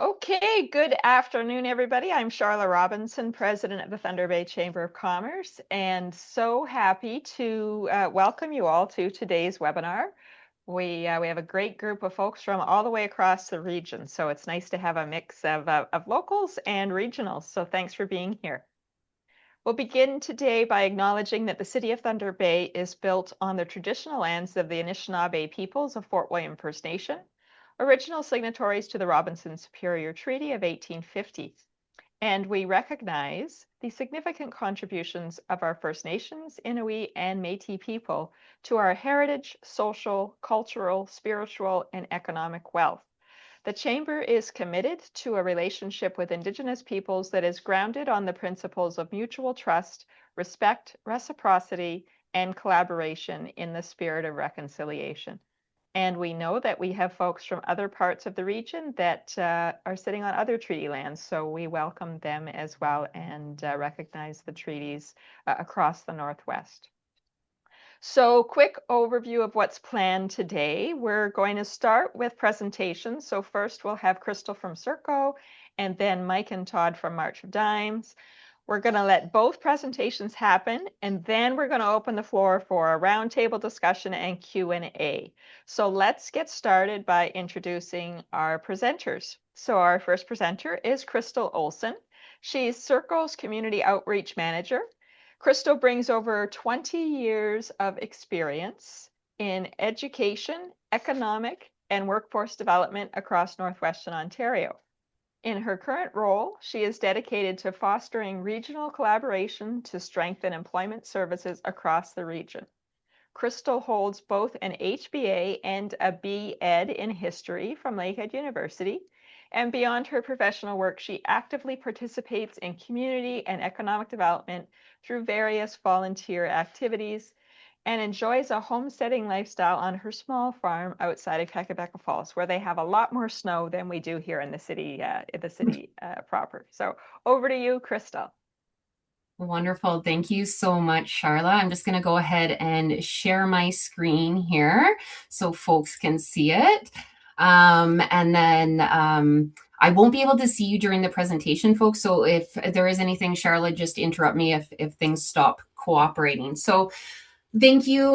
Okay, good afternoon, everybody. I'm Charla Robinson, president of the Thunder Bay Chamber of Commerce, and so happy to welcome you all to today's webinar. We have a great group of folks from all the way across the region, so it's nice to have a mix of locals and regionals. So thanks for being here. We'll begin today by acknowledging that the City of Thunder Bay is built on the traditional lands of the Anishinaabe peoples of Fort William First Nation, original signatories to the Robinson Superior Treaty of 1850. And we recognize the significant contributions of our First Nations, Inuit, and Métis people to our heritage, social, cultural, spiritual, and economic wealth. The Chamber is committed to a relationship with Indigenous peoples that is grounded on the principles of mutual trust, respect, reciprocity, and collaboration in the spirit of reconciliation. And we know that we have folks from other parts of the region that are sitting on other treaty lands, so we welcome them as well and recognize the treaties across the Northwest. So quick overview of what's planned today. We're going to start with presentations. So first we'll have Crystal from Serco and then Mike and Todd from March of Dimes. We're going to let both presentations happen, and then we're going to open the floor for a roundtable discussion and Q&A. So let's get started by introducing our presenters. So our first presenter is Crystal Olson. She's Serco's Community Outreach Manager. Crystal brings over 20 years of experience in education, economic, and workforce development across Northwestern Ontario. In her current role, she is dedicated to fostering regional collaboration to strengthen employment services across the region. Crystal holds both an HBA and a B.Ed in history from Lakehead University, and beyond her professional work, she actively participates in community and economic development through various volunteer activities and enjoys a homesteading lifestyle on her small farm outside of Kakabeka Falls, where they have a lot more snow than we do here in the city, proper. So over to you, Crystal. Wonderful. Thank you so much, Charla. I'm just going to go ahead and share my screen here so folks can see it. And then I won't be able to see you during the presentation, folks. So if there is anything, Charla, just interrupt me if things stop cooperating. So thank you.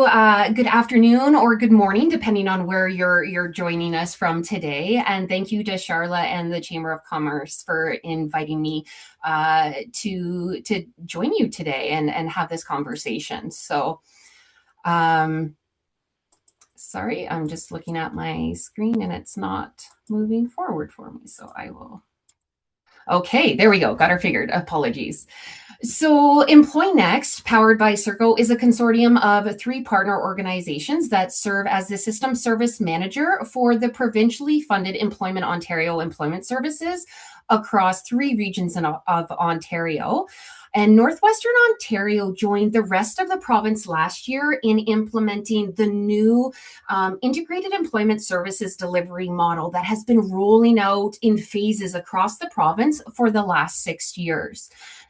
Good afternoon or good morning, depending on where you're joining us from today. And thank you to Charla and the Chamber of Commerce for inviting me to join you today and have this conversation. So, sorry, I'm just looking at my screen and it's not moving forward for me. So I will. Okay, there we go. Got her figured. Apologies. So Employ Next, powered by Serco, is a consortium of 3 partner organizations that serve as the system service manager for the provincially funded Employment Ontario employment services across 3 regions of Ontario. And Northwestern Ontario joined the rest of the province last year in implementing the new integrated employment services delivery model that has been rolling out in phases across the province for the last 6 years.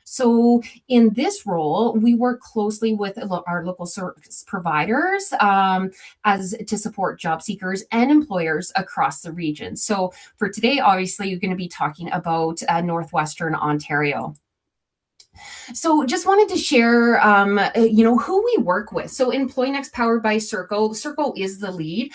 So in this role, we work closely with our local service providers as to support job seekers and employers across the region. So for today, obviously, you're going to be talking about Northwestern Ontario. So just wanted to share, who we work with. So EmployNext powered by Serco. Serco is the lead.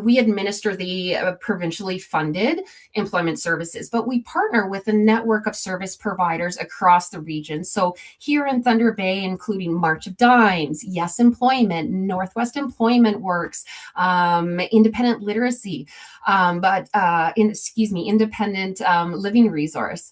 We administer the provincially funded employment services, but we partner with a network of service providers across the region. So here in Thunder Bay, including March of Dimes, Yes Employment, Northwest Employment Works, Independent Literacy, Independent Living Resource.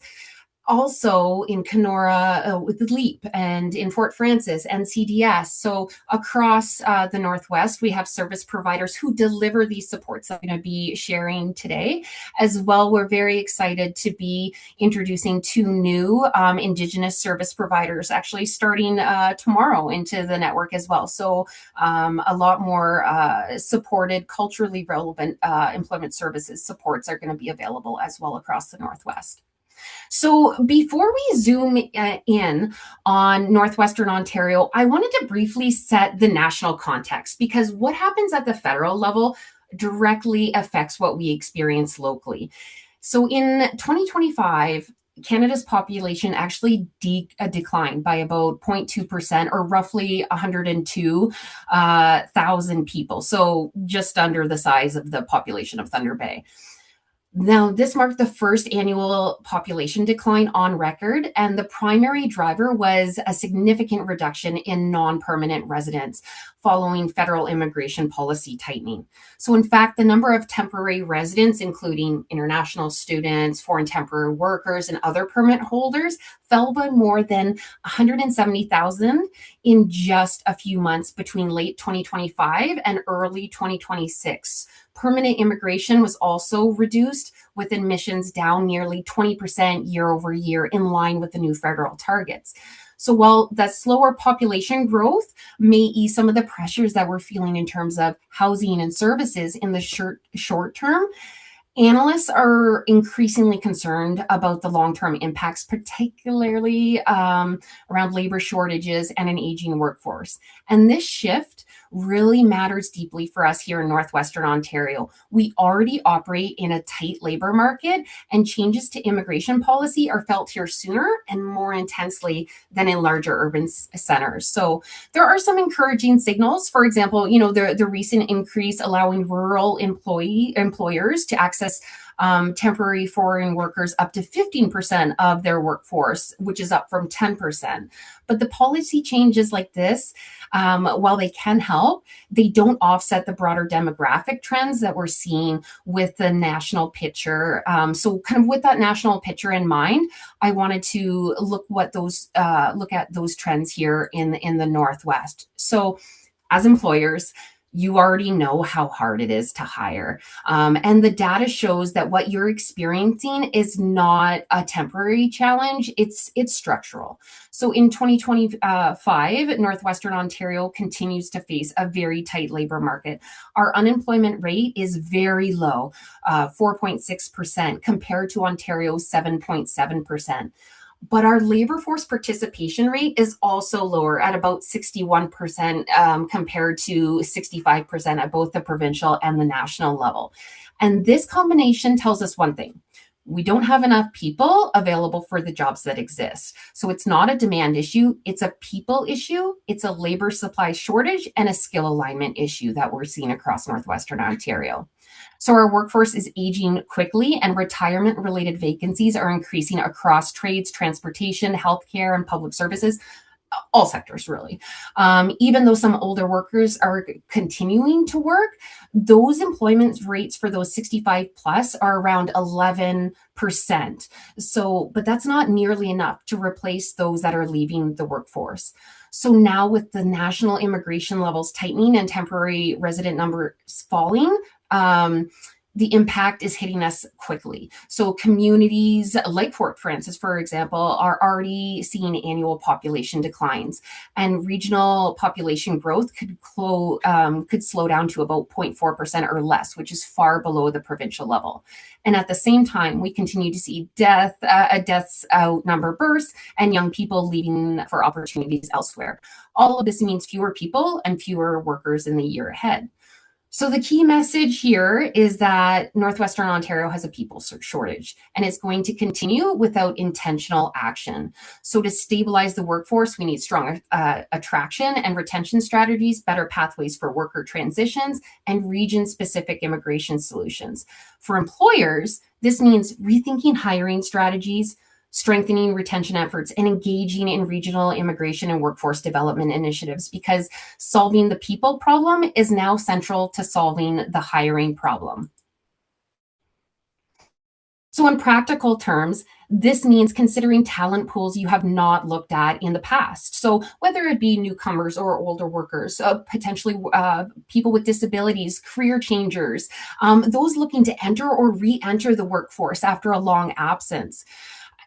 Also in Kenora with the LEAP and in Fort Francis and CDS. So across the Northwest, we have service providers who deliver these supports that I'm going to be sharing today. As well, we're very excited to be introducing 2 new Indigenous service providers, actually starting tomorrow into the network as well. So a lot more supported, culturally relevant employment services supports are going to be available as well across the Northwest. So before we zoom in on Northwestern Ontario, I wanted to briefly set the national context because what happens at the federal level directly affects what we experience locally. So in 2025, Canada's population actually declined by about 0.2%, or roughly 102,000 people. So just under the size of the population of Thunder Bay. Now, this marked the first annual population decline on record, and the primary driver was a significant reduction in non permanent residents following federal immigration policy tightening. So, in fact, the number of temporary residents, including international students, foreign temporary workers, and other permit holders, fell by more than 170,000 in just a few months between late 2025 and early 2026. Permanent immigration was also reduced, with admissions down nearly 20% year over year, in line with the new federal targets. So while that slower population growth may ease some of the pressures that we're feeling in terms of housing and services in the short term, analysts are increasingly concerned about the long-term impacts, particularly around labor shortages and an aging workforce. And this shift really matters deeply for us here in Northwestern Ontario. We already operate in a tight labor market, and changes to immigration policy are felt here sooner and more intensely than in larger urban centers. So there are some encouraging signals. For example, the recent increase allowing rural employers to access temporary foreign workers up to 15% of their workforce, which is up from 10%. But the policy changes like this, while they can help, they don't offset the broader demographic trends that we're seeing with the national picture. So kind of with that national picture in mind, I wanted to look at those trends here in the Northwest. So as employers, you already know how hard it is to hire. And the data shows that what you're experiencing is not a temporary challenge, it's structural. So in 2025, Northwestern Ontario continues to face a very tight labor market. Our unemployment rate is very low, 4.6%, compared to Ontario's 7.7%. But our labor force participation rate is also lower at about 61%, compared to 65% at both the provincial and the national level. And this combination tells us one thing: we don't have enough people available for the jobs that exist. So it's not a demand issue, it's a people issue, it's a labor supply shortage, and a skill alignment issue that we're seeing across Northwestern Ontario. So our workforce is aging quickly, and retirement-related vacancies are increasing across trades, transportation, healthcare, and public services, all sectors really. Even though some older workers are continuing to work, those employment rates for those 65 plus are around 11%. So, but that's not nearly enough to replace those that are leaving the workforce. So now, with the national immigration levels tightening and temporary resident numbers falling, the impact is hitting us quickly. So communities like Fort Frances, for example, are already seeing annual population declines, and regional population growth could slow down to about 0.4% or less, which is far below the provincial level. And at the same time, we continue to see deaths outnumber births, and young people leaving for opportunities elsewhere. All of this means fewer people and fewer workers in the year ahead. So the key message here is that Northwestern Ontario has a people shortage, and it's going to continue without intentional action. So to stabilize the workforce, we need strong attraction and retention strategies, better pathways for worker transitions, and region-specific immigration solutions. For employers, this means rethinking hiring strategies, strengthening retention efforts, and engaging in regional immigration and workforce development initiatives, because solving the people problem is now central to solving the hiring problem. So in practical terms, this means considering talent pools you have not looked at in the past. So whether it be newcomers or older workers, potentially people with disabilities, career changers, those looking to enter or re-enter the workforce after a long absence.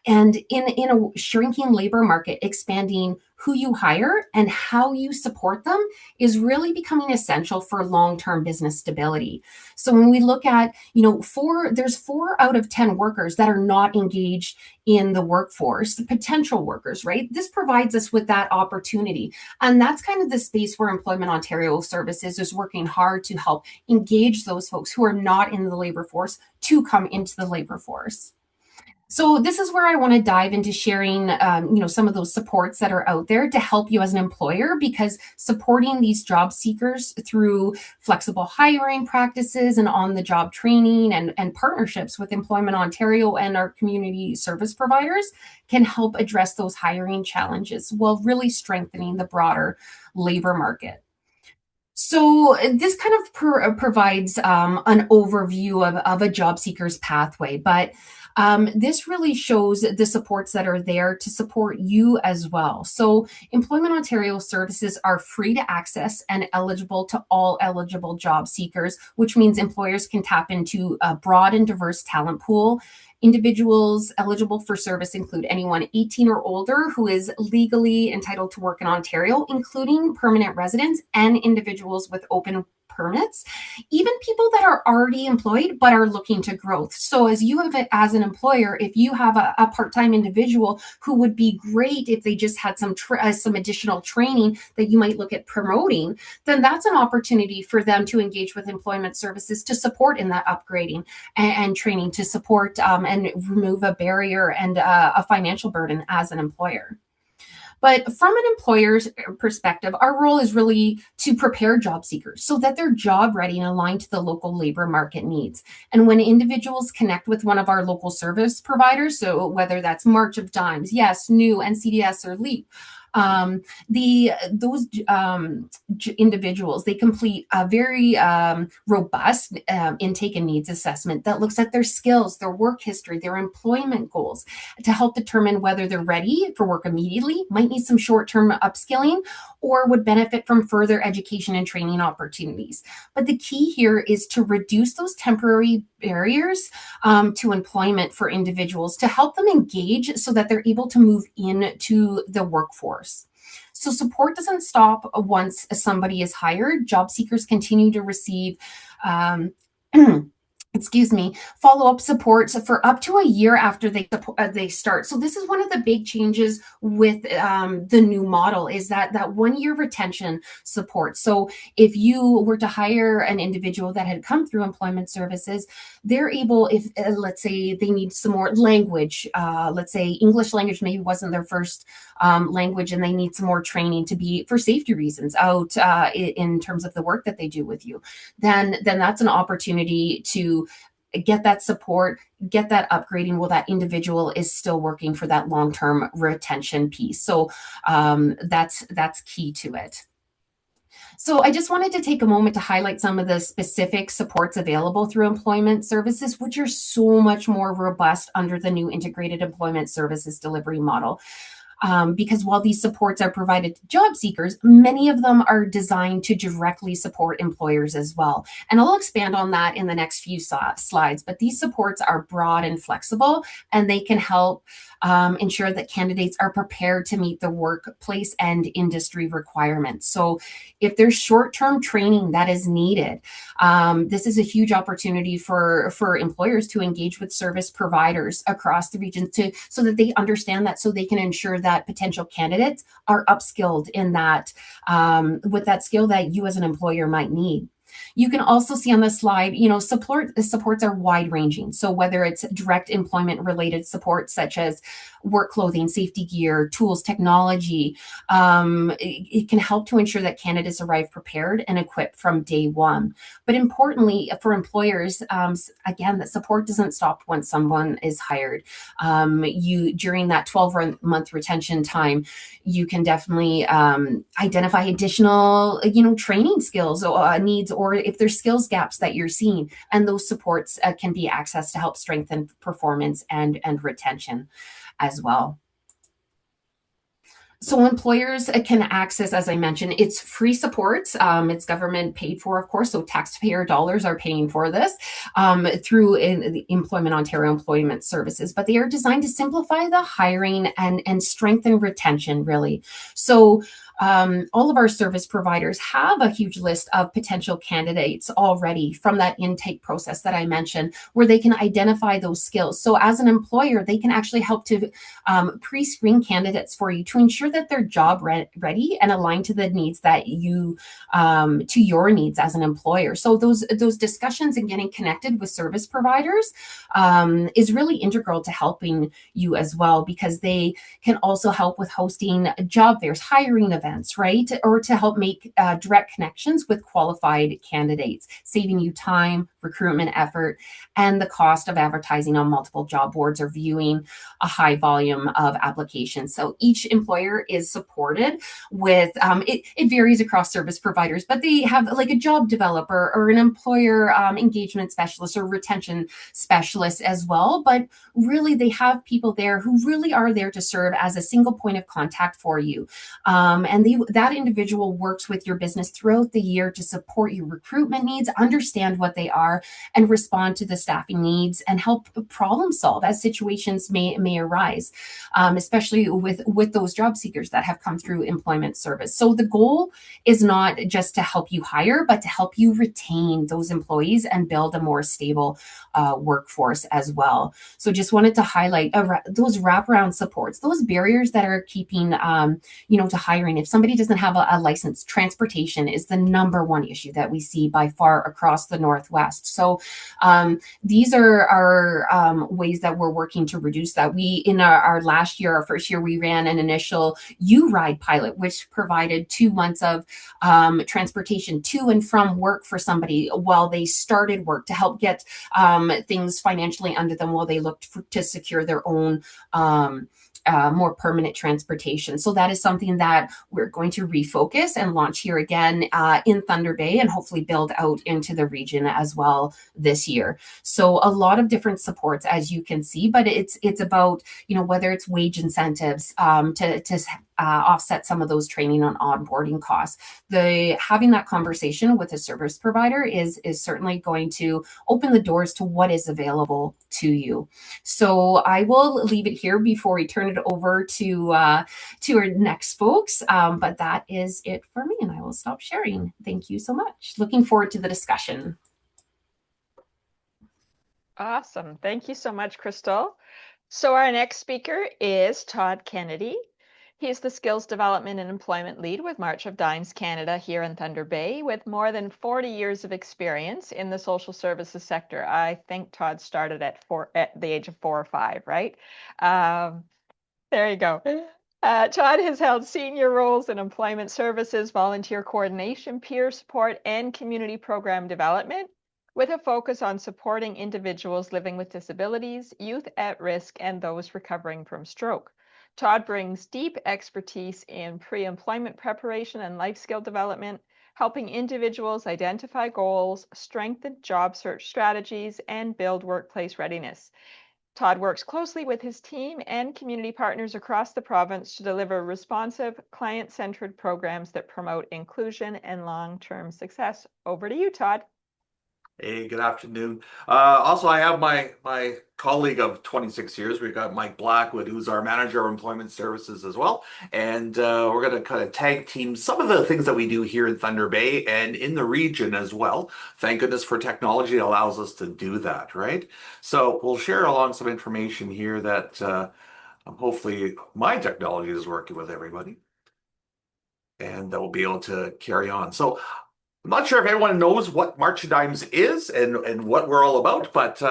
And in a shrinking labor market, expanding who you hire and how you support them is really becoming essential for long-term business stability. So when we look at, there's 4 out of 10 workers that are not engaged in the workforce, the potential workers, right? This provides us with that opportunity. And that's kind of the space where Employment Ontario Services is working hard to help engage those folks who are not in the labor force to come into the labor force. So this is where I want to dive into sharing, some of those supports that are out there to help you as an employer, because supporting these job seekers through flexible hiring practices and on-the-job training and partnerships with Employment Ontario and our community service providers can help address those hiring challenges while really strengthening the broader labor market. So this kind of provides an overview of a job seeker's pathway, but this really shows the supports that are there to support you as well. So Employment Ontario services are free to access and eligible to all eligible job seekers, which means employers can tap into a broad and diverse talent pool. Individuals eligible for service include anyone 18 or older who is legally entitled to work in Ontario, including permanent residents and individuals with open permits, even people that are already employed but are looking to growth. So as as an employer, if you have a part-time individual who would be great if they just had some additional training that you might look at promoting, then that's an opportunity for them to engage with employment services to support in that upgrading and training, to support and remove a barrier and a financial burden as an employer. But from an employer's perspective, our role is really to prepare job seekers so that they're job ready and aligned to the local labor market needs. And when individuals connect with one of our local service providers, so whether that's March of Dimes, Yes, New, NCDS, or LEAP, those individuals, they complete a very robust intake and needs assessment that looks at their skills, their work history, their employment goals to help determine whether they're ready for work immediately, might need some short-term upskilling, or would benefit from further education and training opportunities. But the key here is to reduce those temporary barriers to employment for individuals, to help them engage so that they're able to move into the workforce. So support doesn't stop once somebody is hired. Job seekers continue to receive follow-up support for up to a year after they start. So this is one of the big changes with the new model, is that 1 year retention support. So if you were to hire an individual that had come through employment services, they're able, if let's say they need some more language, let's say English language maybe wasn't their first language, and they need some more training to be, for safety reasons, out in terms of the work that they do with you, then that's an opportunity to get that support, get that upgrading while that individual is still working for that long-term retention piece. So that's key to it. So I just wanted to take a moment to highlight some of the specific supports available through employment services, which are so much more robust under the new integrated employment services delivery model. Because while these supports are provided to job seekers, many of them are designed to directly support employers as well. And I'll expand on that in the next few slides, but these supports are broad and flexible, and they can help ensure that candidates are prepared to meet the workplace and industry requirements. So if there's short-term training that is needed, this is a huge opportunity for employers to engage with service providers across the region so that they understand that, so they can ensure that potential candidates are upskilled in that with that skill that you as an employer might need. You can also see on the slide, supports are wide ranging. So whether it's direct employment related support, such as work clothing, safety gear, tools, technology, it can help to ensure that candidates arrive prepared and equipped from day one. But importantly, for employers, again, that support doesn't stop once someone is hired. During that 12-month retention time, you can definitely identify additional, training skills or needs, or if there's skills gaps that you're seeing, and those supports can be accessed to help strengthen performance and retention as well. So employers can access, as I mentioned, it's free supports. It's government paid for, of course, so taxpayer dollars are paying for this through the Employment Ontario Employment Services, but they are designed to simplify the hiring and strengthen retention, really. So all of our service providers have a huge list of potential candidates already from that intake process that I mentioned, where they can identify those skills. So, as an employer, they can actually help to pre screen candidates for you to ensure that they're job ready and aligned to the needs that to your needs as an employer. So, those discussions and getting connected with service providers is really integral to helping you as well, because they can also help with hosting job fairs, hiring events, right? Or to help make direct connections with qualified candidates, saving you time, recruitment effort, and the cost of advertising on multiple job boards or viewing a high volume of applications. So each employer is supported with, it varies across service providers, but they have like a job developer or an employer engagement specialist or retention specialist as well. But really, they have people there who really are there to serve as a single point of contact for you. That individual works with your business throughout the year to support your recruitment needs, understand what they are, and respond to the staffing needs and help problem solve as situations may arise, especially with those job seekers that have come through employment service. So the goal is not just to help you hire, but to help you retain those employees and build a more stable workforce as well. So just wanted to highlight those wraparound supports, those barriers that are keeping, to hiring. If somebody doesn't have a license, transportation is the number one issue that we see by far across the Northwest. So these are ways that we're working to reduce that. We, in our last year, our first year, we ran an initial U-Ride pilot, which provided 2 months of transportation to and from work for somebody while they started work to help get things financially under them while they looked to secure their own more permanent transportation. So that is something that we're going to refocus and launch here again in Thunder Bay, and hopefully build out into the region as well this year. So a lot of different supports, as you can see, but it's about, whether it's wage incentives to offset some of those training on onboarding costs. Having that conversation with a service provider is certainly going to open the doors to what is available to you. So I will leave it here before we turn it over to our next folks. But that is it for me, and I will stop sharing. Thank you so much. Looking forward to the discussion. Awesome. Thank you so much, Crystal. So our next speaker is Todd Kennedy. He's the Skills Development and Employment Lead with March of Dimes Canada here in Thunder Bay, with more than 40 years of experience in the social services sector. I think Todd started at the age of 4 or 5, right? There you go. Todd has held senior roles in employment services, volunteer coordination, peer support, and community program development, with a focus on supporting individuals living with disabilities, youth at risk, and those recovering from stroke. Todd brings deep expertise in pre-employment preparation and life skill development, helping individuals identify goals, strengthen job search strategies, and build workplace readiness. Todd works closely with his team and community partners across the province to deliver responsive, client-centered programs that promote inclusion and long-term success. Over to you, Todd. Hey, good afternoon. Also, I have my colleague of 26 years. We've got Mike Blackwood, who's our manager of employment services as well. And we're going to kind of tag team some of the things that we do here in Thunder Bay and in the region as well. Thank goodness for technology that allows us to do that, right? So we'll share along some information here that hopefully my technology is working with everybody, and that we'll be able to carry on. So I'm not sure if everyone knows what March of Dimes is and what we're all about, but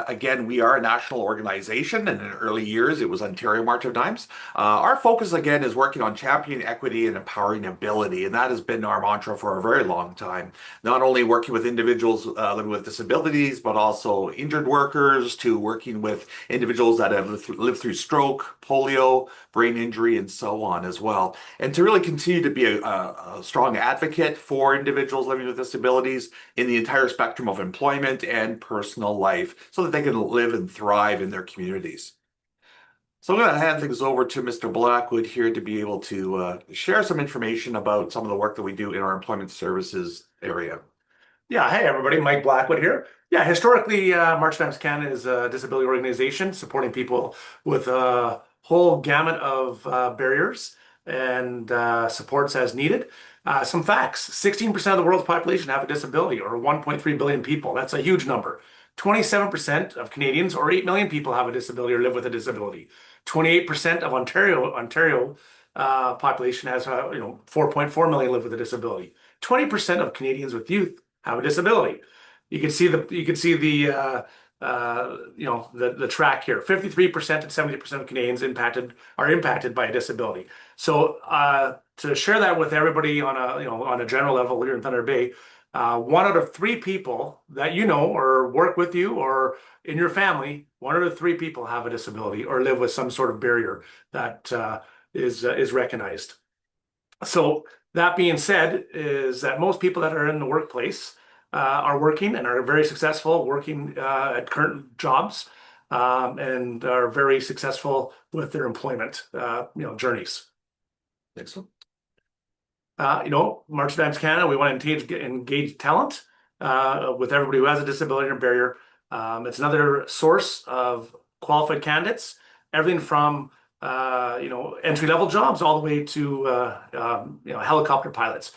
again, we are a national organization, and in early years, it was Ontario March of Dimes. Our focus, again, is working on championing equity and empowering ability, and that has been our mantra for a very long time. Not only working with individuals living with disabilities, but also injured workers, to working with individuals that have lived through stroke, polio, brain injury, and so on as well. And to really continue to be a strong advocate for individuals living with disabilities in the entire spectrum of employment and personal life, so that they can live and thrive in their communities. So I'm going to hand things over to Mr. Blackwood here to be able to share some information about some of the work that we do in our employment services area. Yeah, hey everybody, Mike Blackwood here. Yeah, historically, March Times Canada is a disability organization supporting people with a whole gamut of barriers. and supports as needed. Some facts: 16% of the world's population have a disability, or 1.3 billion people. That's a huge number. 27% of Canadians, or 8 million people, have a disability or live with a disability. 28% of Ontario population has, 4.4 million live with a disability. 20% of Canadians with youth have a disability. You can see the track here. 53% and 70% of Canadians are impacted by a disability. So to share that with everybody on a general level here in Thunder Bay, 1 out of 3 people that you know or work with you or in your family, 1 out of 3 people have a disability or live with some sort of barrier that is recognized. So that being said, is that most people that are in the workplace are working and are very successful working at current jobs, and are very successful with their employment journeys. Next one. March Times Canada, we want to engage talent with everybody who has a disability or barrier. It's another source of qualified candidates, everything from entry-level jobs all the way to helicopter pilots.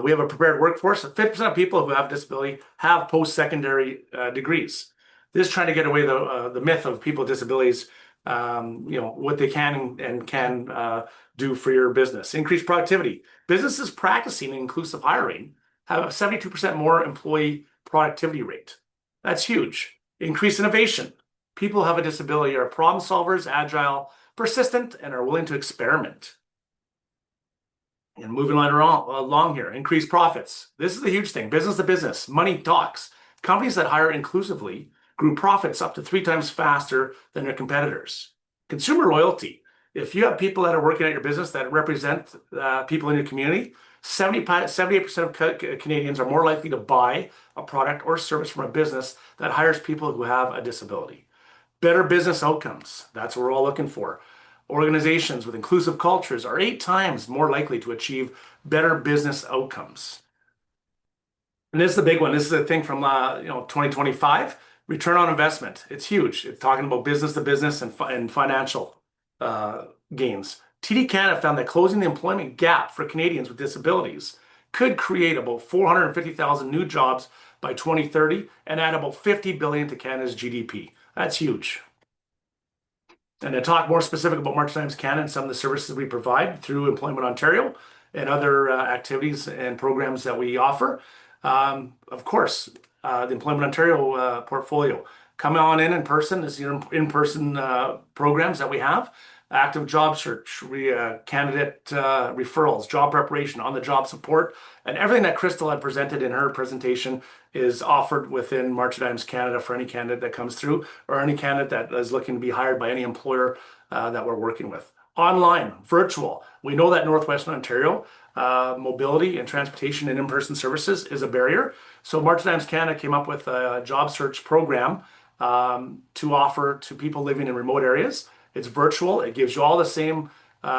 We have a prepared workforce. 50% of people who have a disability have post-secondary degrees. This is trying to get away the myth of people with disabilities, what they can and can do for your business. Increase productivity. Businesses practicing inclusive hiring have a 72% more employee productivity rate. That's huge. Increase innovation. People who have a disability are problem solvers, agile, persistent, and are willing to experiment. And moving along here, increase profits. This is a huge thing. Business to business, money talks. Companies that hire inclusively grew profits up to 3 times faster than their competitors. Consumer loyalty. If you have people that are working at your business that represent people in your community, 78% of Canadians are more likely to buy a product or service from a business that hires people who have a disability. Better business outcomes. That's what we're all looking for. Organizations with inclusive cultures are 8 times more likely to achieve better business outcomes. And this is the big one. This is a thing from 2025. Return on investment. It's huge. It's talking about business to business and financial gains. TD Canada found that closing the employment gap for Canadians with disabilities could create about 450,000 new jobs by 2030 and add about $50 billion to Canada's GDP. That's huge. And to talk more specific about March Times Canada and some of the services we provide through Employment Ontario and other activities and programs that we offer, of course, the Employment Ontario portfolio. Come on in person. This is your in-person programs that we have. Active job search, candidate referrals, job preparation, on-the-job support, and everything that Crystal had presented in her presentation is offered within March Times Canada for any candidate that comes through or any candidate that is looking to be hired by any employer that we're working with. Online, virtual. We know that Northwestern Ontario mobility and transportation and in-person services is a barrier. So March Times Canada came up with a job search program to offer to people living in remote areas. It's virtual. It gives you all the same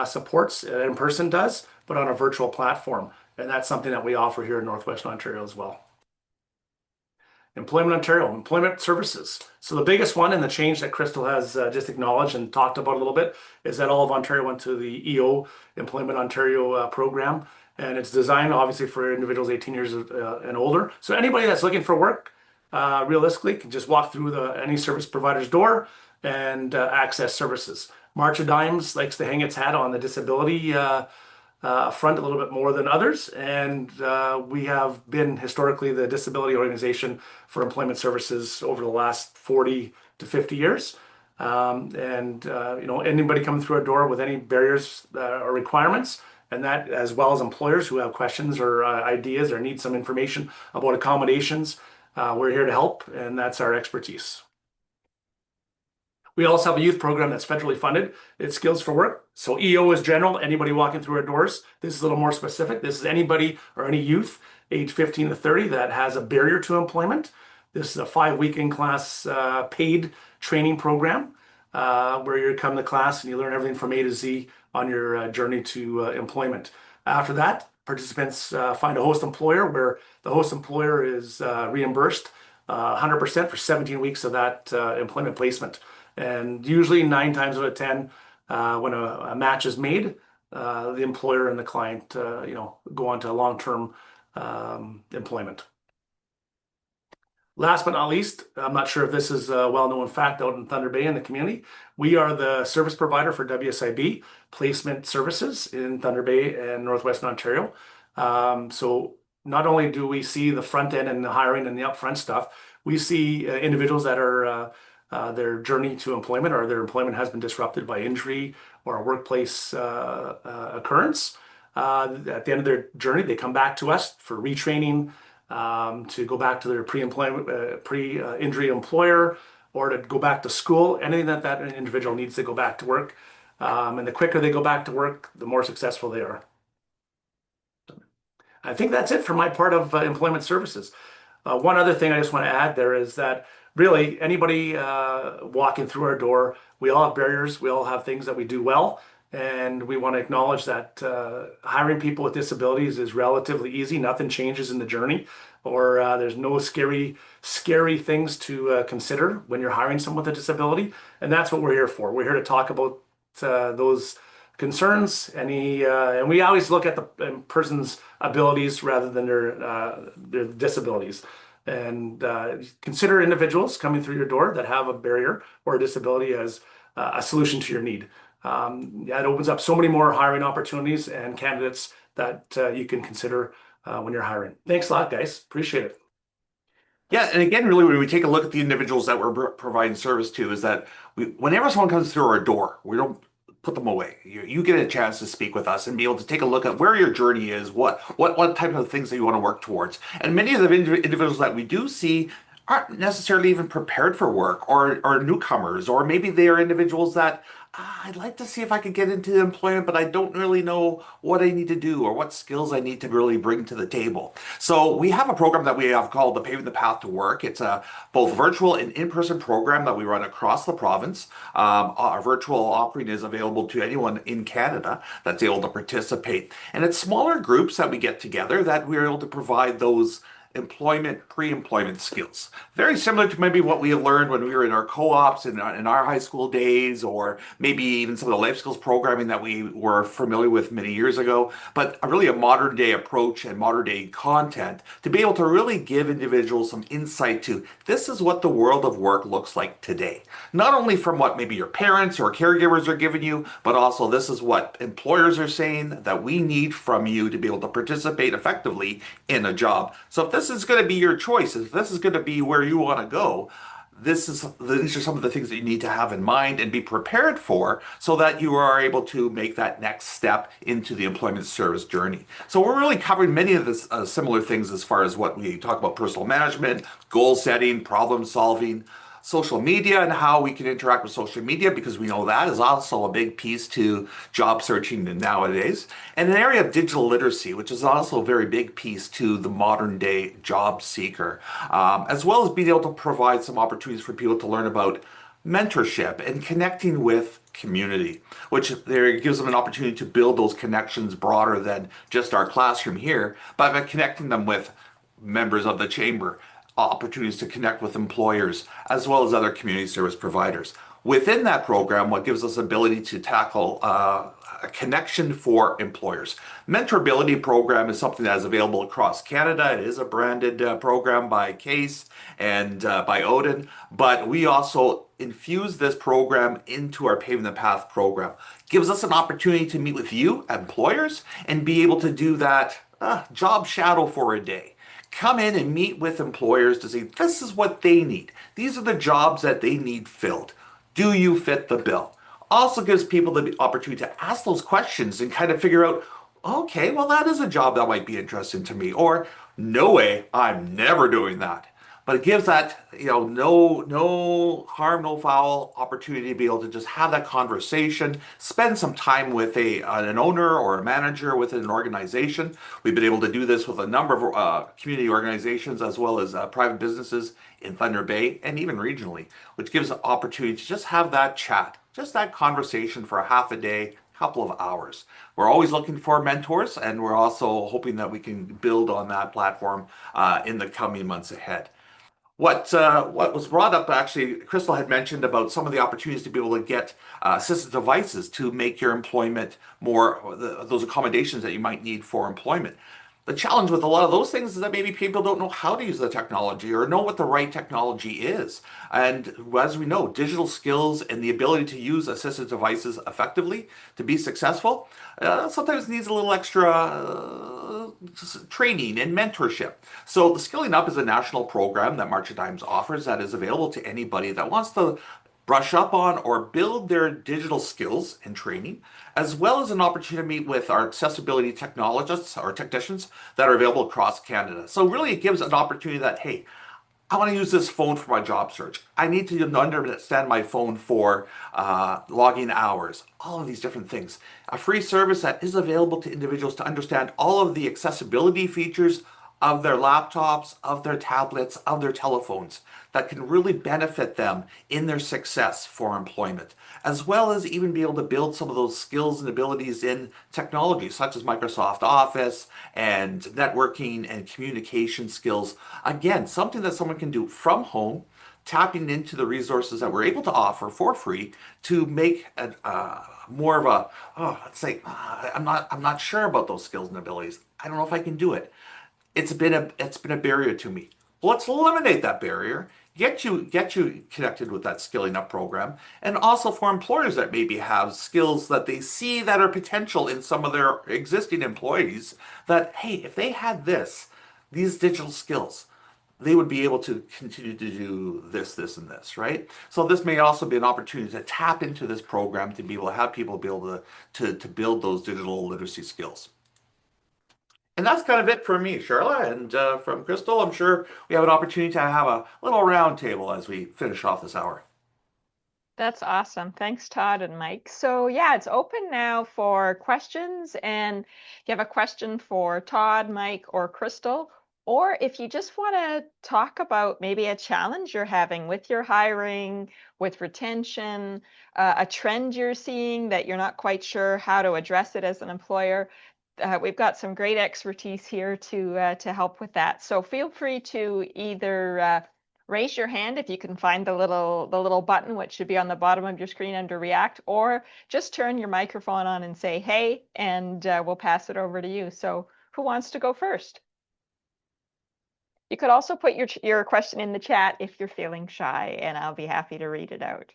supports that in-person does, but on a virtual platform. And that's something that we offer here in Northwestern Ontario as well. Employment Ontario, employment services. So the biggest one and the change that Crystal has just acknowledged and talked about a little bit is that all of Ontario went to the EO, Employment Ontario program. And it's designed obviously for individuals 18 years and older. So anybody that's looking for work, realistically, can just walk through any service provider's door and access services. March of Dimes likes to hang its hat on the disability front a little bit more than others, and we have been historically the disability organization for employment services over the last 40 to 50 years. Anybody coming through our door with any barriers or requirements, and that as well as employers who have questions or ideas or need some information about accommodations, we're here to help, and that's our expertise. We also have a youth program that's federally funded. It's Skills for Work. So EO is general, anybody walking through our doors. This is a little more specific. This is anybody or any youth age 15 to 30 that has a barrier to employment. This is a 5-week in-class paid training program where you come to class and you learn everything from A to Z on your journey to employment. After that, participants find a host employer where the host employer is reimbursed 100% for 17 weeks of that employment placement. And usually 9 times out of 10, when a match is made, the employer and the client, go on to long-term employment. Last but not least, I'm not sure if this is a well-known fact out in Thunder Bay in the community. We are the service provider for WSIB placement services in Thunder Bay and Northwestern Ontario. So not only do we see the front end and the hiring and the upfront stuff, we see individuals that are their journey to employment or their employment has been disrupted by injury or a workplace occurrence. At the end of their journey, they come back to us for retraining, to go back to their pre-employment, pre-injury employer, or to go back to school, anything that individual needs to go back to work. And the quicker they go back to work, the more successful they are. I think that's it for my part of employment services. One other thing I just want to add there is that really anybody walking through our door, we all have barriers, we all have things that we do well, and we want to acknowledge that hiring people with disabilities is relatively easy. Nothing changes in the journey, or there's no scary things to consider when you're hiring someone with a disability, and that's what we're here for. We're here to talk about those concerns. And we always look at the person's abilities rather than their disabilities. And consider individuals coming through your door that have a barrier or a disability as a solution to your need. It opens up so many more hiring opportunities and candidates that you can consider when you're hiring. Thanks a lot, guys. Appreciate it. Yeah, and again, really, when we take a look at the individuals that we're providing service to, is that whenever someone comes through our door, we don't put them away. You get a chance to speak with us and be able to take a look at where your journey is, what type of things that you want to work towards. And many of the individuals that we do see aren't necessarily even prepared for work, or newcomers, or maybe they are individuals that I'd like to see if I could get into employment, but I don't really know what I need to do or what skills I need to really bring to the table. So we have a program that we have called the Paving the Path to Work. It's a both virtual and in-person program that we run across the province. Our virtual offering is available to anyone in Canada that's able to participate. And it's smaller groups that we get together that we're able to provide those pre-employment skills. Very similar to maybe what we learned when we were in our co-ops in our high school days, or maybe even some of the life skills programming that we were familiar with many years ago, but really a modern day approach and modern day content to be able to really give individuals some insight to this is what the world of work looks like today. Not only from what maybe your parents or caregivers are giving you, but also this is what employers are saying that we need from you to be able to participate effectively in a job. So if this is going to be your choice, if this is going to be where you want to go, these are some of the things that you need to have in mind and be prepared for so that you are able to make that next step into the employment service journey. So we're really covering many of the similar things as far as what we talk about: personal management, goal setting, problem solving, social media, and how we can interact with social media, because we know that is also a big piece to job searching nowadays, and an area of digital literacy, which is also a very big piece to the modern day job seeker, as well as being able to provide some opportunities for people to learn about mentorship and connecting with community, which there gives them an opportunity to build those connections broader than just our classroom here, by connecting them with members of the chamber, opportunities to connect with employers, as well as other community service providers. Within that program, what gives us ability to tackle a connection for employers. Mentorability program is something that is available across Canada. It is a branded program by CASE and by Odin, but we also infuse this program into our Paving the Path program. Gives us an opportunity to meet with you, employers, and be able to do that job shadow for a day. Come in and meet with employers to say, this is what they need. These are the jobs that they need filled. Do you fit the bill? Also gives people the opportunity to ask those questions and kind of figure out, okay, well, that is a job that might be interesting to me. Or, no way, I'm never doing that. But it gives that, no harm, no foul opportunity to be able to just have that conversation, spend some time with an owner or a manager within an organization. We've been able to do this with a number of community organizations, as well as private businesses in Thunder Bay and even regionally, which gives an opportunity to just have that chat, just that conversation for a half a day, couple of hours. We're always looking for mentors, and we're also hoping that we can build on that platform in the coming months ahead. What was brought up actually, Crystal had mentioned about some of the opportunities to be able to get assistive devices to make your employment more, those accommodations that you might need for employment. The challenge with a lot of those things is that maybe people don't know how to use the technology or know what the right technology is. And as we know, digital skills and the ability to use assistive devices effectively to be successful sometimes needs a little extra training and mentorship. So the Skilling Up is a national program that March of Dimes offers that is available to anybody that wants to brush up on or build their digital skills and training, as well as an opportunity to meet with our accessibility technologists or technicians that are available across Canada. So really it gives an opportunity that, hey, I want to use this phone for my job search. I need to understand my phone for logging hours, all of these different things. A free service that is available to individuals to understand all of the accessibility features of their laptops, of their tablets, of their telephones that can really benefit them in their success for employment, as well as even be able to build some of those skills and abilities in technology, such as Microsoft Office and networking and communication skills. Again, something that someone can do from home, tapping into the resources that we're able to offer for free to make more of a, oh, let's say, I'm not sure about those skills and abilities. I don't know if I can do it. It's been a barrier to me. Let's eliminate that barrier. Get you connected with that Skilling Up program, and also for employers that maybe have skills that they see that are potential in some of their existing employees. That hey, if they had these digital skills, they would be able to continue to do this, and this, right? So this may also be an opportunity to tap into this program to be able to have people be able to build those digital literacy skills. And that's kind of it for me, Charlotte. And from Crystal, I'm sure we have an opportunity to have a little round table as we finish off this hour. That's awesome. Thanks, Todd and Mike. So yeah, it's open now for questions. And if you have a question for Todd, Mike, or Crystal, or if you just want to talk about maybe a challenge you're having with your hiring, with retention, a trend you're seeing that you're not quite sure how to address it as an employer, we've got some great expertise here to help with that. So feel free to either raise your hand if you can find the little button, which should be on the bottom of your screen under React, or just turn your microphone on and say hey, and we'll pass it over to you. So who wants to go first? You could also put your question in the chat if you're feeling shy, and I'll be happy to read it out.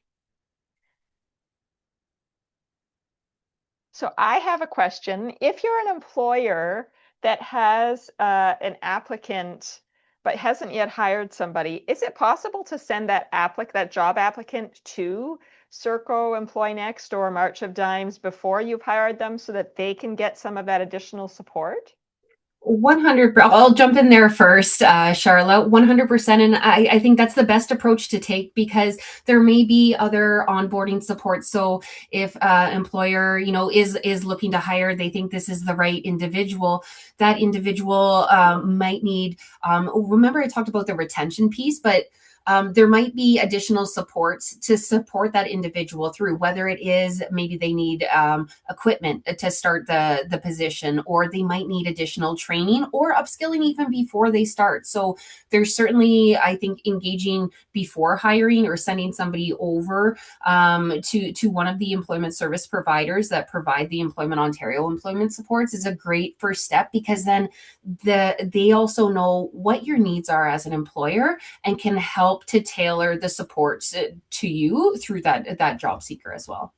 So I have a question. If you're an employer that has an applicant but hasn't yet hired somebody, is it possible to send that job applicant to Serco Employ Next or March of Dimes before you've hired them so that they can get some of that additional support? 100. I'll jump in there first, Charlotte. 100%. And I think that's the best approach to take because there may be other onboarding support. So if employer, is looking to hire, they think this is the right individual. That individual might need. Remember, I talked about the retention piece, but there might be additional supports to support that individual through, whether it is maybe they need equipment to start the position, or they might need additional training or upskilling even before they start. So there's certainly, I think, engaging before hiring or sending somebody over to one of the employment service providers that provide the Employment Ontario employment supports is a great first step, because then they also know what your needs are as an employer and can help to tailor the supports to you through that job seeker as well.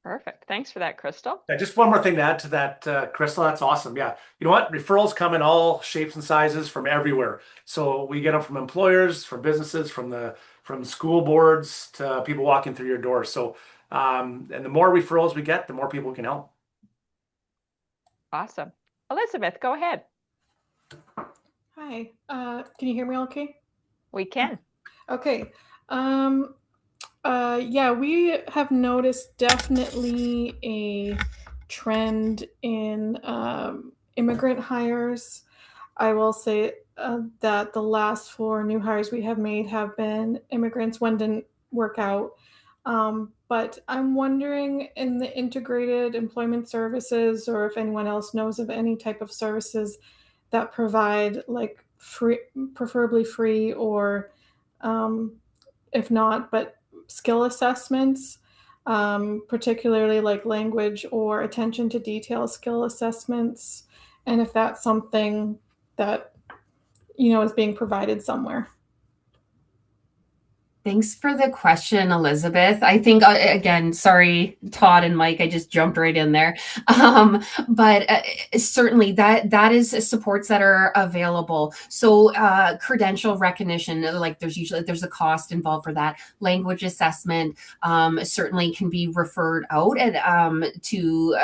Perfect. Thanks for that, Crystal. Yeah, just one more thing to add to that, Crystal. That's awesome. Yeah. You know what? Referrals come in all shapes and sizes from everywhere. So we get them from employers, from businesses, from school boards to people walking through your door. So, and the more referrals we get, the more people we can help. Awesome. Elizabeth, go ahead. Hi, can you hear me okay? We can. Okay. Yeah, we have noticed definitely a trend in immigrant hires. I will say that the last 4 new hires we have made have been immigrants. One didn't work out. But I'm wondering, in the integrated employment services, or if anyone else knows of any type of services that provide like free, preferably free, or if not, but skill assessments, particularly like language or attention to detail skill assessments, and if that's something that is being provided somewhere. Thanks for the question, Elizabeth. I think, again, sorry, Todd and Mike, I just jumped right in there. But certainly that is supports that are available. So credential recognition, like there's a cost involved for that. Language assessment certainly can be referred out to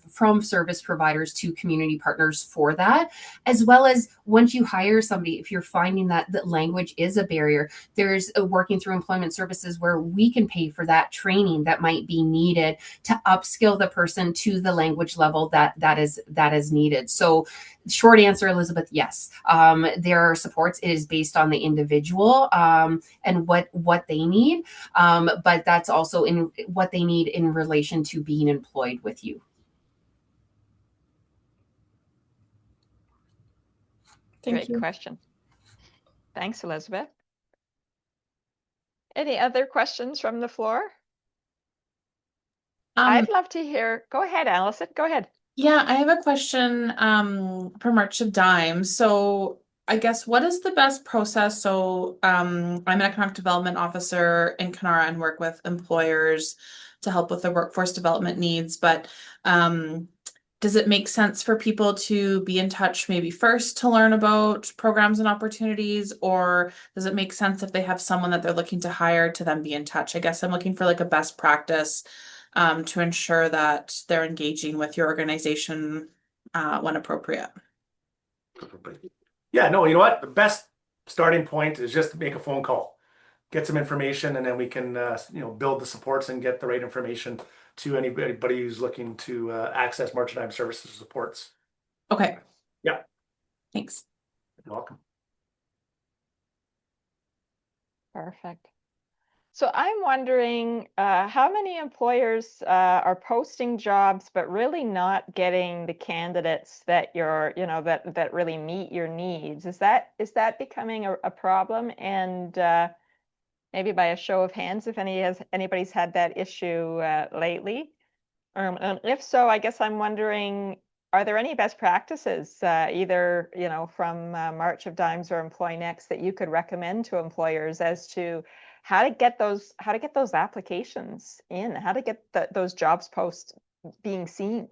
from service providers to community partners for that, as well as once you hire somebody, if you're finding that language is a barrier, there's working through employment services where we can pay for that training that might be needed to upskill the person to the language level that is needed. So short answer, Elizabeth, yes. There are supports. It is based on the individual and what they need, but that's also in what they need in relation to being employed with you. Great question. Thanks, Elizabeth. Any other questions from the floor? I'd love to hear. Go ahead, Allison. Go ahead. Yeah, I have a question for March of Dimes. So I guess what is the best process? So I'm an economic development officer in Kenora and work with employers to help with their workforce development needs. But does it make sense for people to be in touch maybe first to learn about programs and opportunities, or does it make sense if they have someone that they're looking to hire to then be in touch? I guess I'm looking for like a best practice to ensure that they're engaging with your organization when appropriate. Yeah, no, you know what? The best starting point is just to make a phone call, get some information, and then we can build the supports and get the right information to anybody who's looking to access March of Dimes services supports. Okay. Yeah. Thanks. You're welcome. Perfect. So I'm wondering how many employers are posting jobs but really not getting the candidates that that really meet your needs. Is that becoming a problem? And maybe by a show of hands, if anybody's had that issue lately. And if so, I guess I'm wondering, are there any best practices, either from March of Dimes or Employ Next, that you could recommend to employers as to how to get those applications in, how to get those jobs posts being seen?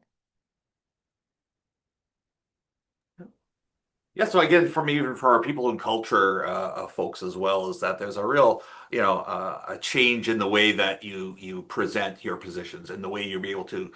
Yeah, so again, even for our people and culture folks as well, is that there's a real, a change in the way that you present your positions and the way you'll be able to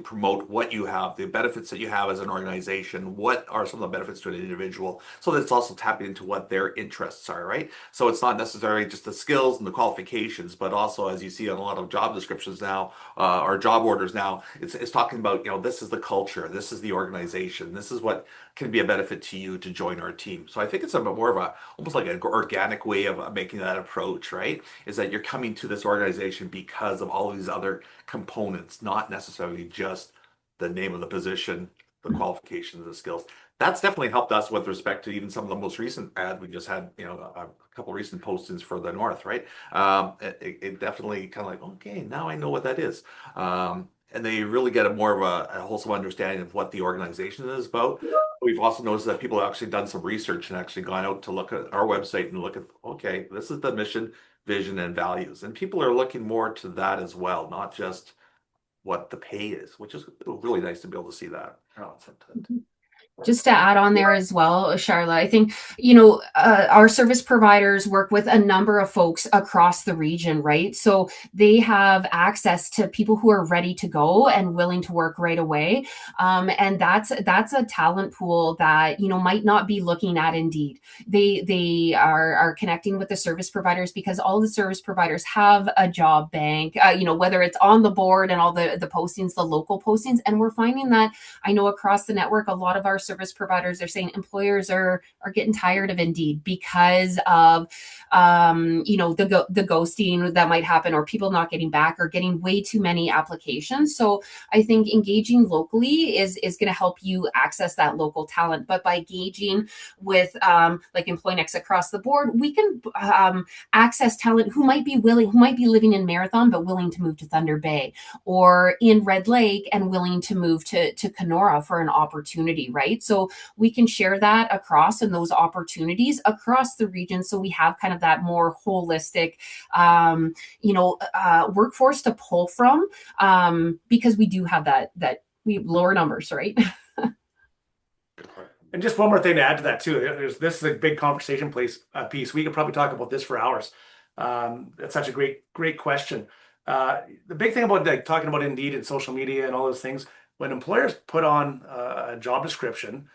promote what you have, the benefits that you have as an organization, what are some of the benefits to an individual, so that it's also tapping into what their interests are, right? So it's not necessarily just the skills and the qualifications, but also, as you see on a lot of job descriptions now, or job orders now, it's talking about, this is the culture, this is the organization, this is what can be a benefit to you to join our team. So I think it's a bit more of almost like an organic way of making that approach, right? Is that you're coming to this organization because of all these other components, not necessarily just the name of the position, the qualifications, the skills. That's definitely helped us with respect to even some of the most recent ads we just had, a couple of recent postings for the North, right? It definitely kind of like, okay, now I know what that is. And they really get more of a wholesome understanding of what the organization is about. We've also noticed that people have actually done some research and actually gone out to look at our website and look at, okay, this is the mission, vision, and values. And people are looking more to that as well, not just what the pay is, which is really nice to be able to see that. Just to add on there as well, Charla, I think, our service providers work with a number of folks across the region, right? So they have access to people who are ready to go and willing to work right away. And that's a talent pool that, might not be looking at Indeed. They are connecting with the service providers because all the service providers have a job bank, whether it's on the board and all the postings, the local postings. And we're finding that, I know across the network, a lot of our service providers, they're saying employers are getting tired of Indeed because of the ghosting that might happen, or people not getting back, or getting way too many applications. So I think engaging locally is going to help you access that local talent. But by engaging with like EmployNext across the board, we can access talent who might be living in Marathon but willing to move to Thunder Bay, or in Red Lake and willing to move to Kenora for an opportunity, right? So we can share that across, and those opportunities across the region, so we have kind of that more holistic workforce to pull from, because we do have that we have lower numbers, right? And just one more thing to add to that too. This is a big conversation piece. We could probably talk about this for hours. That's such a great question. The big thing about like talking about Indeed and social media and all those things, when employers put on a job description,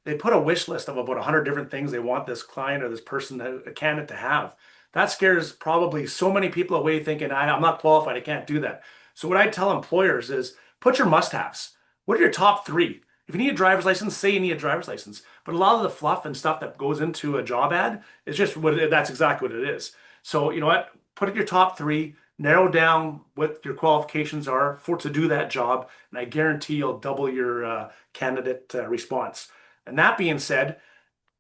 they put a wish list of about 100 different things they want this client or this person, a candidate, to have. That scares probably so many people away, thinking, I'm not qualified, I can't do that. So what I tell employers is put your must-haves. What are your top 3? If you need a driver's license, say you need a driver's license. But a lot of the fluff and stuff that goes into a job ad is just that's exactly what it is. So you know what? Put your top 3, narrow down what your qualifications are to do that job, and I guarantee you'll double your candidate response. And that being said,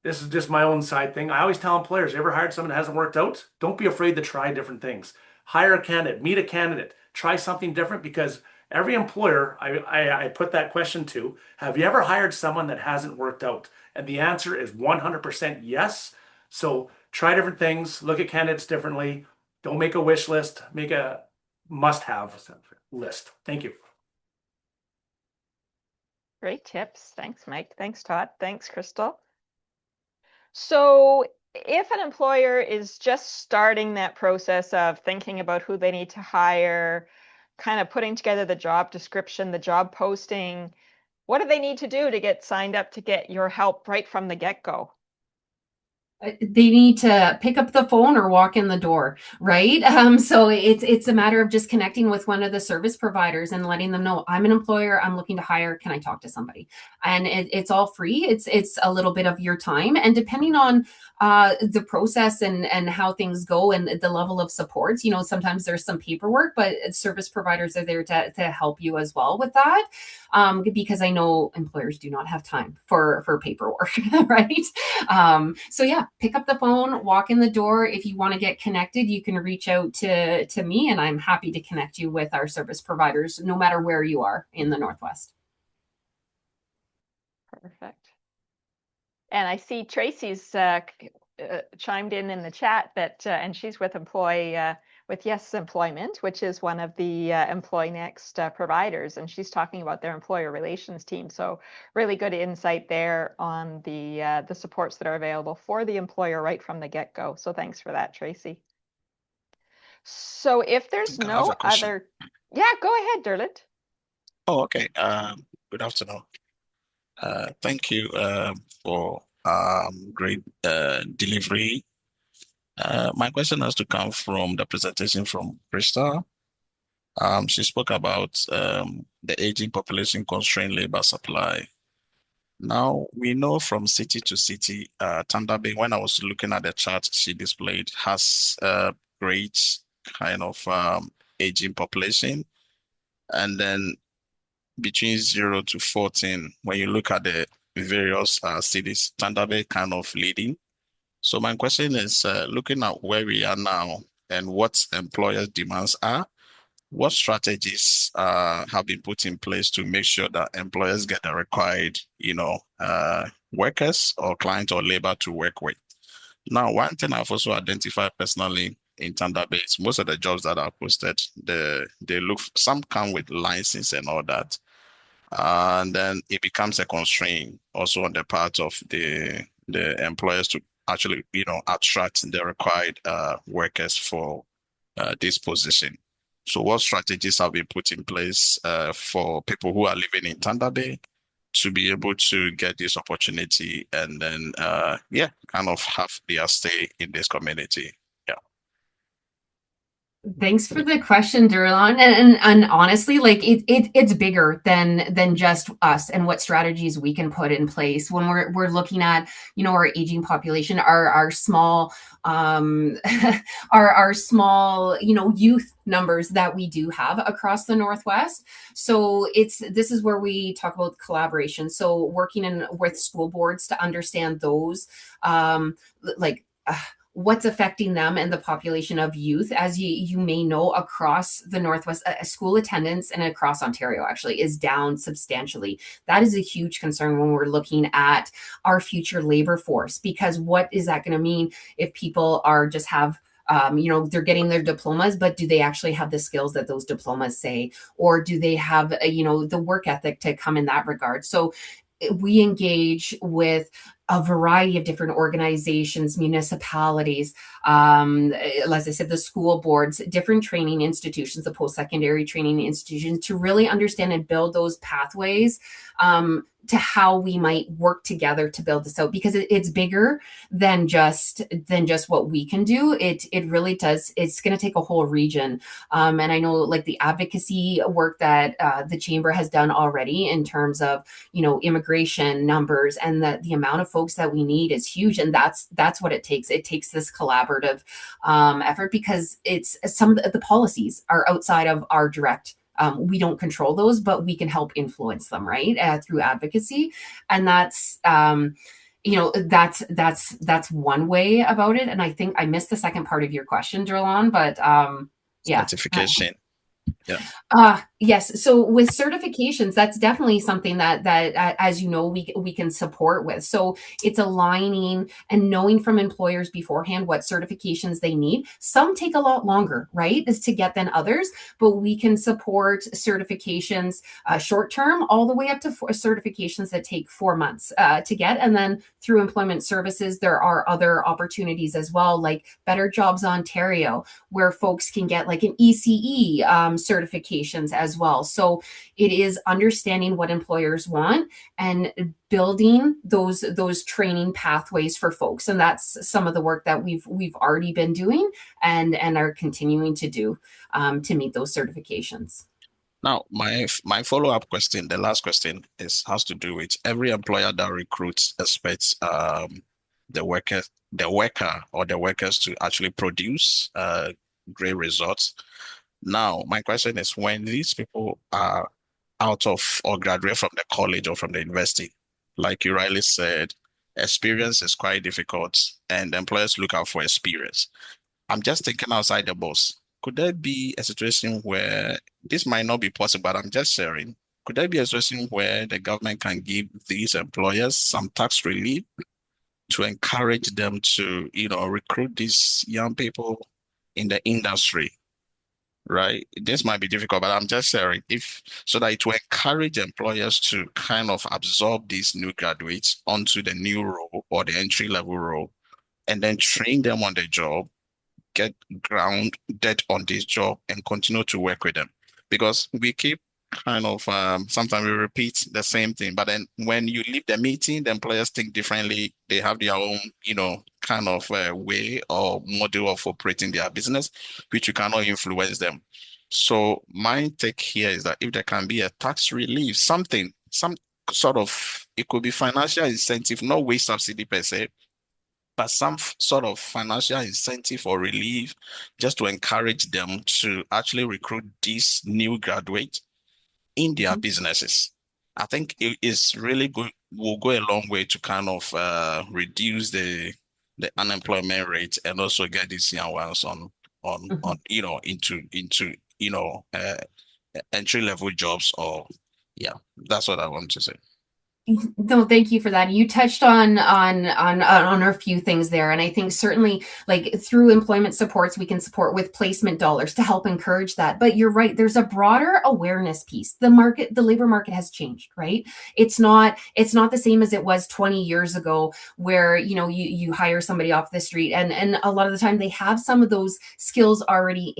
this is just my own side thing. I always tell employers, you ever hired someone that hasn't worked out? Don't be afraid to try different things. Hire a candidate, meet a candidate, try something different, because every employer I put that question to, have you ever hired someone that hasn't worked out? And the answer is 100% yes. So try different things, look at candidates differently. Don't make a wish list, make a must-have list. Thank you. Great tips. Thanks, Mike. Thanks, Todd. Thanks, Crystal. So if an employer is just starting that process of thinking about who they need to hire, kind of putting together the job description, the job posting, what do they need to do to get signed up to get your help right from the get-go? They need to pick up the phone or walk in the door, right? So it's a matter of just connecting with one of the service providers and letting them know, I'm an employer, I'm looking to hire, can I talk to somebody? And it's all free. It's a little bit of your time, and depending on the process and how things go and the level of support, sometimes there's some paperwork, but service providers are there to help you as well with that, because I know employers do not have time for paperwork, right? So yeah, pick up the phone, walk in the door. If you want to get connected, you can reach out to me, and I'm happy to connect you with our service providers, no matter where you are in the Northwest. Perfect. And I see Tracy's chimed in the chat that, and she's with with Yes Employment, which is one of the EmployNext providers, and she's talking about their employer relations team. So really good insight there on the supports that are available for the employer right from the get-go. So thanks for that, Tracy. So if there's no other, yeah, go ahead, Derlit. Oh, okay. Good afternoon. Thank you for great delivery. My question has to come from the presentation from Krista. She spoke about the aging population constrained labor supply. Now, we know from city to city, Thunder Bay, when I was looking at the chart she displayed, has a great kind of aging population. And then between 0 to 14, when you look at the various cities, Thunder Bay kind of leading. So my question is, looking at where we are now and what employers' demands are, what strategies have been put in place to make sure that employers get the required, workers or client or labor to work with? Now, one thing I've also identified personally in Thunder Bay is most of the jobs that are posted, some come with license and all that. And then it becomes a constraint also on the part of the employers to actually, attract the required workers for this position. So what strategies have been put in place for people who are living in Thunder Bay to be able to get this opportunity and then, kind of have their stay in this community? Yeah. Thanks for the question, Durlan. And honestly, like it's bigger than just us and what strategies we can put in place when we're looking at, you know, our aging population, our small our small, you know, youth numbers that we do have across the Northwest. So this is where we talk about collaboration. So working with school boards to understand those like what's affecting them and the population of youth. As you may know, across the Northwest, school attendance and across Ontario actually is down substantially. That is a huge concern when we're looking at our future labor force, because what is that going to mean if people are just have you know, they're getting their diplomas, but do they actually have the skills that those diplomas say? Or do they have, you know, the work ethic to come in that regard? So we engage with a variety of different organizations, municipalities, as I said, the school boards, different training institutions, the post-secondary training institutions, to really understand and build those pathways to how we might work together to build this out, because it's bigger than just what we can do. It really does. It's going to take a whole region, and I know like the advocacy work that the chamber has done already in terms of, you know, immigration numbers, and the amount of folks that we need is huge, and that's what it takes. It takes this collaborative effort, because it's some of the policies are outside of our direct. We don't control those, but we can help influence them, right, through advocacy, and that's you know, that's one way about it. And I think I missed the second part of your question, Derlon, but yeah. Certification. Yeah. Yes. So with certifications, that's definitely something that as you know, we can support with. So it's aligning and knowing from employers beforehand what certifications they need. Some take a lot longer, right, is to get than others, but we can support certifications short term all the way up to certifications that take 4 months to get. And then through employment services, there are other opportunities as well, like Better Jobs Ontario, where folks can get like an ECE certifications as well. So it is understanding what employers want and building those training pathways for folks. And that's some of the work that we've already been doing and are continuing to do to meet those certifications. Now, my follow-up question, the last question, has to do with every employer that recruits expects the worker or the workers to actually produce great results. Now, my question is, when these people are out of or graduate from the college or from the university, like you rightly said, experience is quite difficult, and employers look out for experience. I'm just thinking outside the box. Could there be a situation where this might not be possible, but I'm just sharing. Could there be a situation where the government can give these employers some tax relief to encourage them to, you know, recruit these young people in the industry? Right? This might be difficult, but I'm just sharing, if so that it will encourage employers to kind of absorb these new graduates onto the new role or the entry level role, and then train them on the job, get grounded on this job, and continue to work with them. Because we keep kind of sometimes we repeat the same thing, but then when you leave the meeting, the employers think differently. They have their own, you know, kind of way or model of operating their business, which you cannot influence them. So my take here is that if there can be a tax relief, some sort of, it could be financial incentive, no wage subsidy per se, but some sort of financial incentive or relief just to encourage them to actually recruit these new graduates in their businesses. I think it is really good, will go a long way to kind of reduce the unemployment rate, and also get these young ones on you know, into you know, entry level jobs. Or yeah, that's what I want to say. No, thank you for that. You touched on a few things there, and I think certainly, like through employment supports, we can support with placement dollars to help encourage that. But you're right, there's a broader awareness piece. The labor market has changed, right? It's not the same as it was 20 years ago, where you know you hire somebody off the street, and a lot of the time they have some of those skills already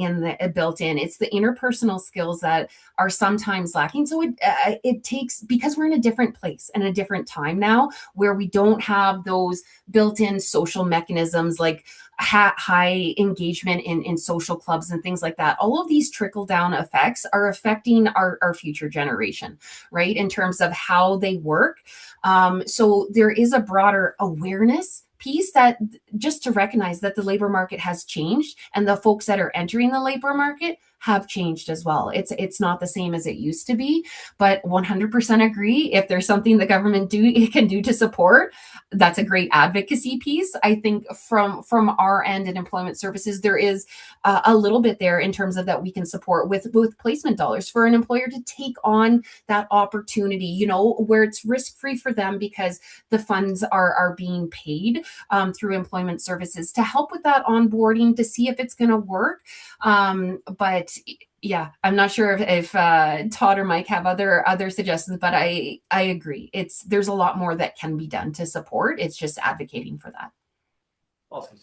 built in. It's the interpersonal skills that are sometimes lacking. So it takes, because we're in a different place. in a different time now where we don't have those built-in social mechanisms like high engagement in social clubs and things like that. All of these trickle-down effects are affecting our future generation, right? In terms of how they work. So there is a broader awareness piece that just to recognize that the labor market has changed and the folks that are entering the labor market have changed as well. It's not the same as it used to be, but 100% agree. If there's something the government can do to support, that's a great advocacy piece. I think from our end in employment services, there is a little bit there in terms of that we can support with placement dollars for an employer to take on that opportunity, where it's risk-free for them because the funds are being paid through employment services to help with that onboarding to see if it's going to work. But yeah, I'm not sure if Todd or Mike have other suggestions, but I agree. There's a lot more that can be done to support. It's just advocating for that. Awesome.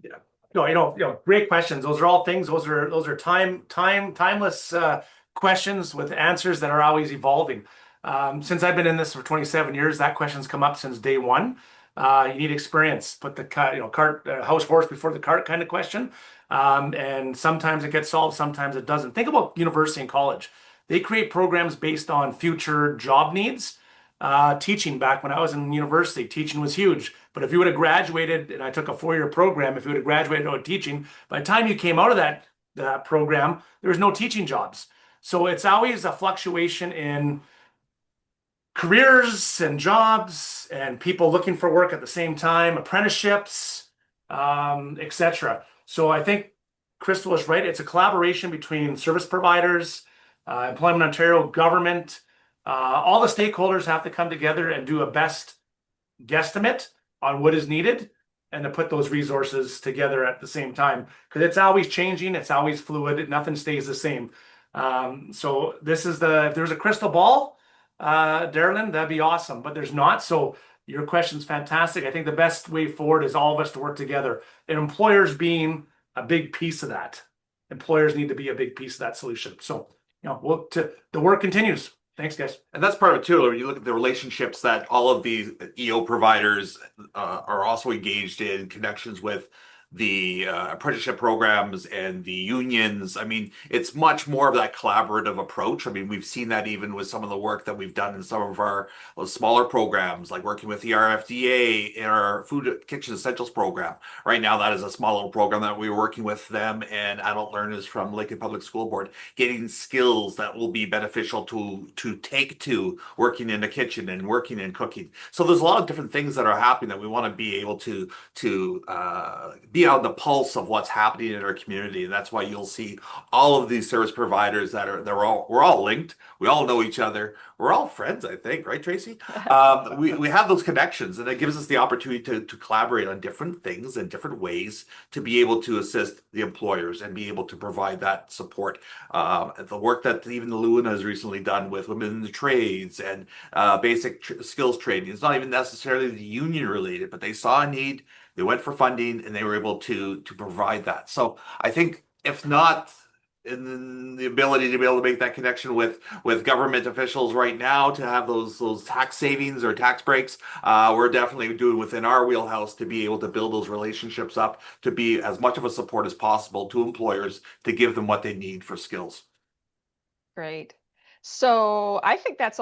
Yeah. No, great questions. Those are all things. Those are timeless questions with answers that are always evolving. Since I've been in this for 27 years, that question's come up since day one. You need experience. Put the house horse before the cart kind of question. And sometimes it gets solved, sometimes it doesn't. Think about university and college. They create programs based on future job needs. Teaching back when I was in university, teaching was huge. But if you would have graduated, and I took a 4-year program, if you would have graduated out of teaching, by the time you came out of that program, there was no teaching jobs. So it's always a fluctuation in careers and jobs and people looking for work at the same time, apprenticeships, etc. So I think Crystal is right. It's a collaboration between service providers, Employment Ontario, government. All the stakeholders have to come together and do a best guesstimate on what is needed and to put those resources together at the same time because it's always changing, it's always fluid, nothing stays the same. So this is if there's a crystal ball, Darylyn, that'd be awesome, but there's not. So your question's fantastic. I think the best way forward is all of us to work together and employers being a big piece of that. Employers need to be a big piece of that solution. So, the work continues. Thanks, guys. And that's part of it too. When you look at the relationships that all of these EO providers are also engaged in, connections with the apprenticeship programs and the unions. I mean, it's much more of that collaborative approach. I mean, we've seen that even with some of the work that we've done in some of our smaller programs, like working with the RFDA in our Food Kitchen Essentials program. Right now, that is a small little program that we're working with them and adult learners from Lakeland Public School Board, getting skills that will be beneficial to take to working in the kitchen and working in cooking. So there's a lot of different things that are happening that we want to be able to be on the pulse of what's happening in our community. And that's why you'll see all of these service providers we're all linked. We all know each other. We're all friends, I think, right, Tracy? We have those connections, and it gives us the opportunity to collaborate on different things and different ways to be able to assist the employers and be able to provide that support. The work that even the Luna has recently done with women in the trades and basic skills training. It's not even necessarily the union related, but they saw a need, they went for funding, and they were able to provide that. So I think if not in the ability to be able to make that connection with government officials right now to have those tax savings or tax breaks, we're definitely doing within our wheelhouse to be able to build those relationships up to be as much of a support as possible to employers to give them what they need for skills. Great. So I think this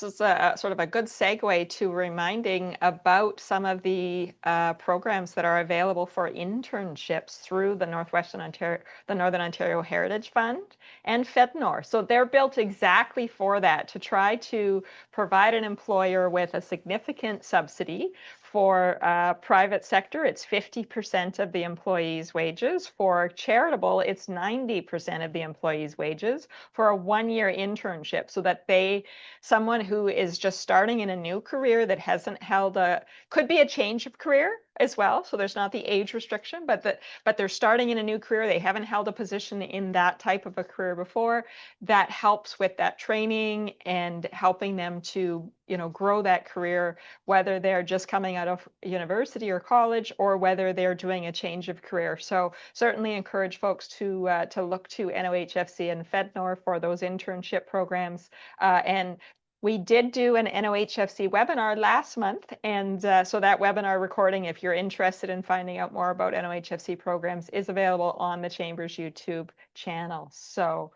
is a sort of a good segue to reminding about some of the programs that are available for internships through the Northern Ontario Heritage Fund and FedNor. So they're built exactly for that, to try to provide an employer with a significant subsidy. For private sector, it's 50% of the employee's wages. For charitable, it's 90% of the employee's wages for a 1-year internship, so that someone who is just starting in a new career that hasn't held could be a change of career as well. So there's not the age restriction, but they're starting in a new career. They haven't held a position in that type of a career before. That helps with that training and helping them to, grow that career, whether they're just coming out of university or college or whether they're doing a change of career. So certainly encourage folks to look to NOHFC and FedNor for those internship programs. And We did do an NOHFC webinar last month, and so that webinar recording, if you're interested in finding out more about NOHFC programs, is available on the Chamber's YouTube channel. So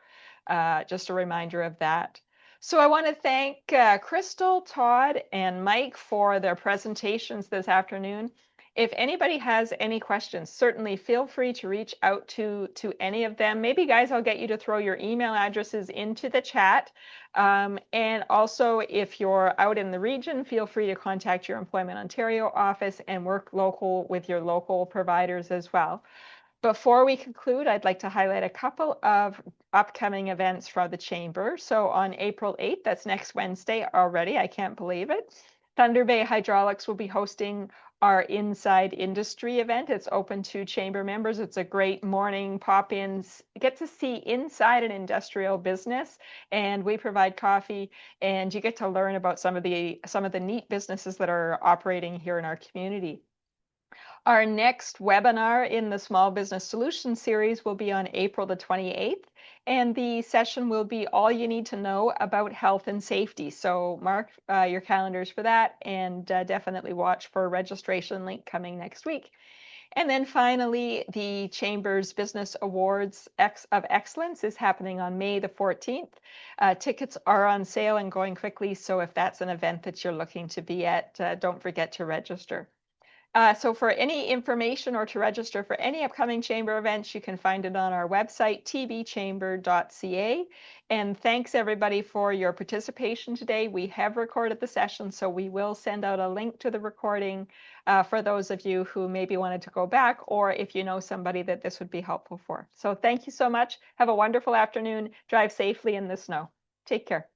just a reminder of that. So I want to thank Crystal, Todd, and Mike for their presentations this afternoon. If anybody has any questions, certainly feel free to reach out to any of them. Maybe, guys, I'll get you to throw your email addresses into the chat. And also, if you're out in the region, feel free to contact your Employment Ontario office and work local with your local providers as well. Before we conclude, I'd like to highlight a couple of upcoming events for the Chamber. So on April 8th, that's next Wednesday already, I can't believe it, Thunder Bay Hydraulics will be hosting our Inside Industry event. It's open to Chamber members. It's a great morning pop-ins. Get to see inside an industrial business, and we provide coffee, and you get to learn about some of the neat businesses that are operating here in our community. Our next webinar in the Small Business Solutions series will be on April the 28th, and the session will be all you need to know about health and safety. So mark your calendars for that, and definitely watch for a registration link coming next week. And then finally, the Chamber's Business Awards of Excellence is happening on May the 14th. Tickets are on sale and going quickly, so if that's an event that you're looking to be at, don't forget to register. So for any information or to register for any upcoming Chamber events, you can find it on our website, tbchamber.ca. And thanks everybody for your participation today. We have recorded the session, so we will send out a link to the recording for those of you who maybe wanted to go back, or if you know somebody that this would be helpful for. So thank you so much. Have a wonderful afternoon. Drive safely in the snow. Take care.